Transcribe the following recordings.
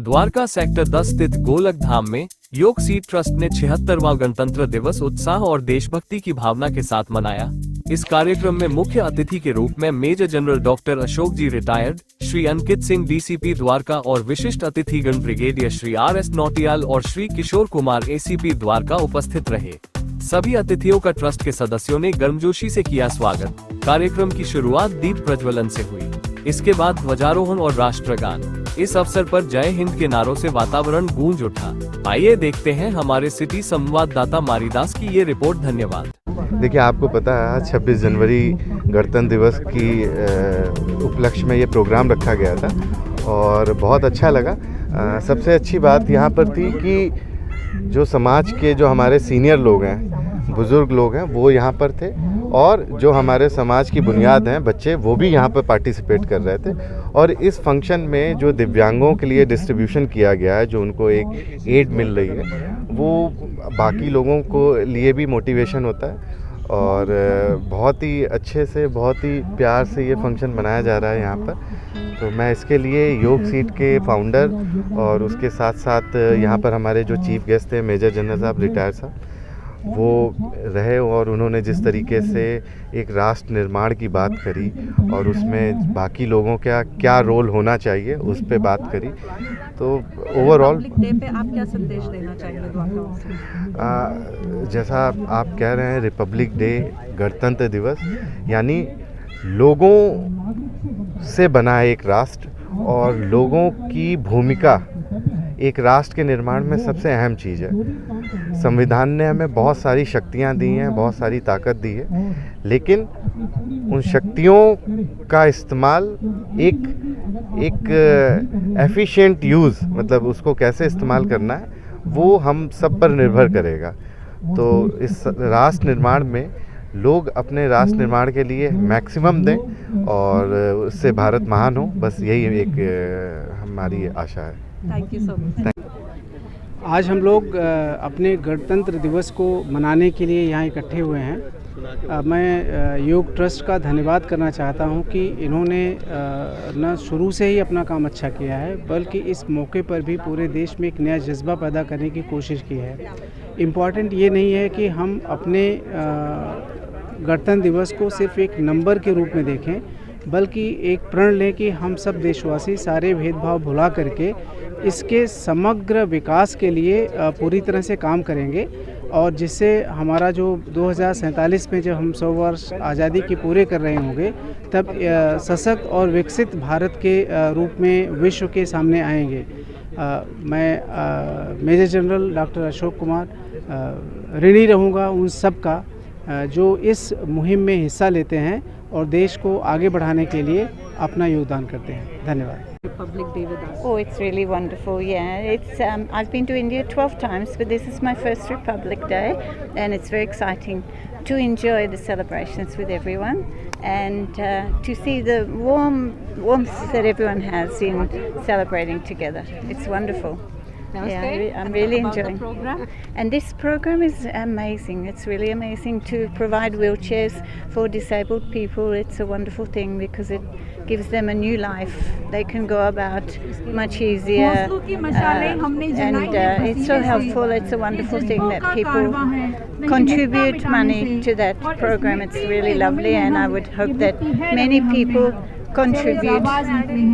Dwarka sector 10 स्थित गोलक धाम में योग सीड ट्रस्ट ने 76वां गणतंत्र दिवस उत्साह और देशभक्ति की भावना के साथ मनाया। इस कार्यक्रम में मुख्य अतिथि के रूप में मेजर जनरल डॉक्टर अशोक जी रिटायर्ड, श्री अंकित सिंह डीसीपी द्वारका और विशिष्ट अतिथिगण ब्रिगेडियर श्री RS नौटियाल और श्री किशोर कुमार ACP द्वारका उपस्थित रहे। सभी अतिथियों का ट्रस्ट के सदस्यों ने गर्मजोशी से किया स्वागत। कार्यक्रम की शुरुआत दीप प्रज्वलन से हुई। इसके बाद ध्वजारोहण और राष्ट्रगान। इस अवसर पर जय हिंद के नारों से वातावरण गूंज उठा। आइए देखते हैं हमारे सिटी संवाददाता मारीदास की ये रिपोर्ट। धन्यवाद। देखिए, आपको पता है आज 26 जनवरी गणतंत्र दिवस की उपलक्ष्य में ये प्रोग्राम रखा गया था और बहुत अच्छा लगा। सबसे अच्छी बात यहाँ पर थी कि जो समाज के जो हमारे सीनियर लोग हैं, बुज़ुर्ग लोग हैं, वो यहाँ पर थे और जो हमारे समाज की बुनियाद हैं बच्चे, वो भी यहाँ पर पार्टिसिपेट कर रहे थे। और इस फंक्शन में जो दिव्यांगों के लिए डिस्ट्रीब्यूशन किया गया है, जो उनको एक एड मिल रही है, वो बाकी लोगों को लिए भी मोटिवेशन होता है और बहुत ही अच्छे से, बहुत ही प्यार से ये फंक्शन मनाया जा रहा है यहाँ पर। तो मैं इसके लिए योग सीट के फाउंडर और उसके साथ साथ यहाँ पर हमारे जो चीफ गेस्ट थे मेजर जनरल साहब रिटायर साहब, वो रहे और उन्होंने जिस तरीके से एक राष्ट्र निर्माण की बात करी और उसमें बाकी लोगों का क्या रोल होना चाहिए उस पे बात करी। तो ओवरऑल डे पे आप क्या संदेश देना चाहेंगे द्वारका? जैसा आप कह रहे हैं, रिपब्लिक डे, गणतंत्र दिवस, यानी लोगों से बना एक राष्ट्र और लोगों की भूमिका एक राष्ट्र के निर्माण में सबसे अहम चीज़ है। संविधान ने हमें बहुत सारी शक्तियाँ दी हैं, बहुत सारी ताकत दी है, लेकिन उन शक्तियों का इस्तेमाल एक एफिशिएंट यूज़, मतलब उसको कैसे इस्तेमाल करना है, वो हम सब पर निर्भर करेगा। तो इस राष्ट्र निर्माण में लोग अपने राष्ट्र निर्माण के लिए मैक्सिमम दें और उससे भारत महान हो, बस यही एक हमारी आशा है। Thank you so much. आज हम लोग अपने गणतंत्र दिवस को मनाने के लिए यहाँ इकट्ठे हुए हैं। मैं योग ट्रस्ट का धन्यवाद करना चाहता हूँ कि इन्होंने न शुरू से ही अपना काम अच्छा किया है, बल्कि इस मौके पर भी पूरे देश में एक नया जज्बा पैदा करने की कोशिश की है। इम्पॉर्टेंट ये नहीं है कि हम अपने गणतंत्र दिवस को सिर्फ एक नंबर के रूप में देखें, बल्कि एक प्रण लें कि हम सब देशवासी सारे भेदभाव भुला करके इसके समग्र विकास के लिए पूरी तरह से काम करेंगे और जिससे हमारा जो 2047 में जब हम 100 वर्ष आज़ादी के पूरे कर रहे होंगे, तब सशक्त और विकसित भारत के रूप में विश्व के सामने आएंगे। मैं major general doctor Ashok Kumar ऋणी रहूँगा उन सब का जो इस मुहिम में हिस्सा लेते हैं और देश को आगे बढ़ाने के लिए अपना योगदान करते हैं। धन्यवाद। Republic Day with us. Oh, it's really wonderful. Yeah, it's I've been to India 12 times, but this is my first Republic Day, and it's very exciting to enjoy the celebrations with everyone and to see the warmth that everyone has in celebrating together. It's wonderful. Namaste. Yeah, I'm really enjoying the program. And this program is amazing. It's really amazing to provide wheelchairs for disabled people. It's a wonderful thing because it gives them a new life. They can go about much easier and it's so helpful. It's a wonderful thing that people contribute money to that program. It's really lovely and I would hope that many people contribute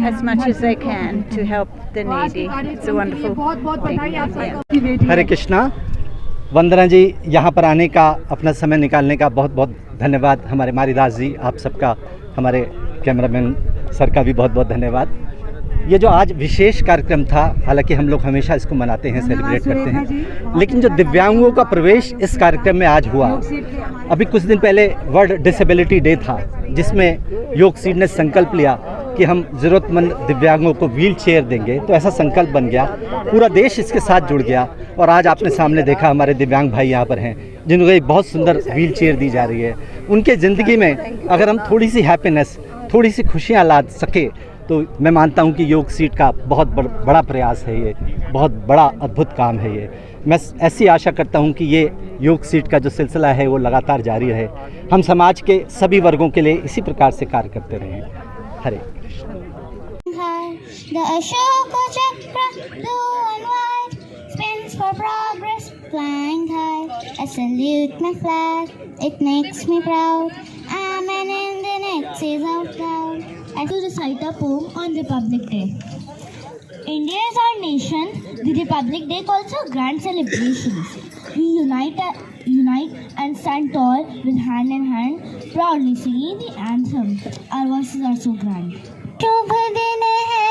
as much as they can to help the needy. It's a wonderful thing. Yeah. हरे कृष्णा। वंदना जी, यहाँ पर आने का, अपना समय निकालने का बहुत बहुत धन्यवाद। हमारे मारीदास जी, आप सबका, हमारे कैमरामैन सर का भी बहुत बहुत धन्यवाद। ये जो आज विशेष कार्यक्रम था, हालांकि हम लोग हमेशा इसको मनाते हैं, सेलिब्रेट करते हैं, लेकिन जो दिव्यांगों का प्रवेश इस कार्यक्रम में आज हुआ, अभी कुछ दिन पहले वर्ल्ड डिसेबिलिटी डे था, जिसमें योग सीड ने संकल्प लिया कि हम ज़रूरतमंद दिव्यांगों को व्हील चेयर देंगे। तो ऐसा संकल्प बन गया, पूरा देश इसके साथ जुड़ गया और आज आपने सामने देखा हमारे दिव्यांग भाई यहाँ पर हैं, जिनको एक बहुत सुंदर व्हील चेयर दी जा रही है। उनके ज़िंदगी में अगर हम थोड़ी सी हैप्पीनेस, थोड़ी सी खुशियाँ ला सके, तो मैं मानता हूँ कि योग सीट का बहुत बड़ा प्रयास है, ये बहुत बड़ा अद्भुत काम है। ये मैं ऐसी आशा करता हूँ कि ये योग सीट का जो सिलसिला है वो लगातार जारी रहे, हम समाज के सभी वर्गों के लिए इसी प्रकार से कार्य करते रहें। हरे Krishna. high. The Ashoka Chakra, blue and white, spins for progress, flying high. I salute my flag, it makes me proud. I'm an Indian, it says out loud. I to recite a poem on Republic Day. India is our nation. The Republic Day calls for grand celebrations. We unite and stand tall with hand in hand, proudly singing the anthem. Our voices are so grand. शुभ दिन है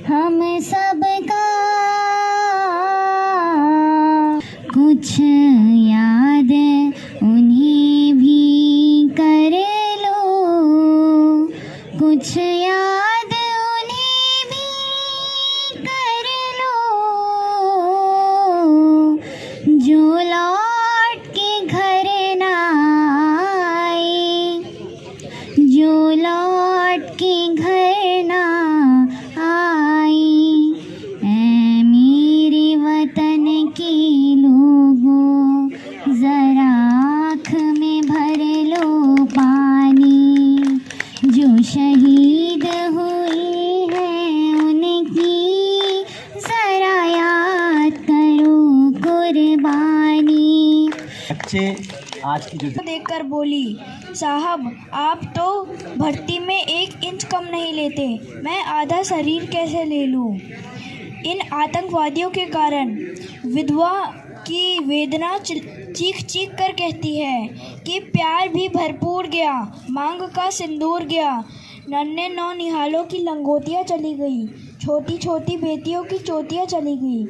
हम सबका, कुछ याद उन्हें भी कर लो, कुछ याद उन्हें भी कर लो, जो लौट के घर ना आए, जो लौट के घर ना आए। ऐ मेरे वतन के लोगों, जरा आँख में भर लो पानी, जो शहीद हुए हैं उनकी जरा याद करो कुर्बानी। बच्चे आज की जो देखकर बोली, साहब आप तो भर्ती में 1 इंच कम नहीं लेते, मैं आधा शरीर कैसे ले लूं? इन आतंकवादियों के कारण विधवा की वेदना चीख चीख कर कहती है कि प्यार भी भरपूर गया, मांग का सिंदूर गया, नन्हे नौ निहालों की लंगोटियाँ चली गई, छोटी छोटी बेटियों की चोटियाँ चली गई।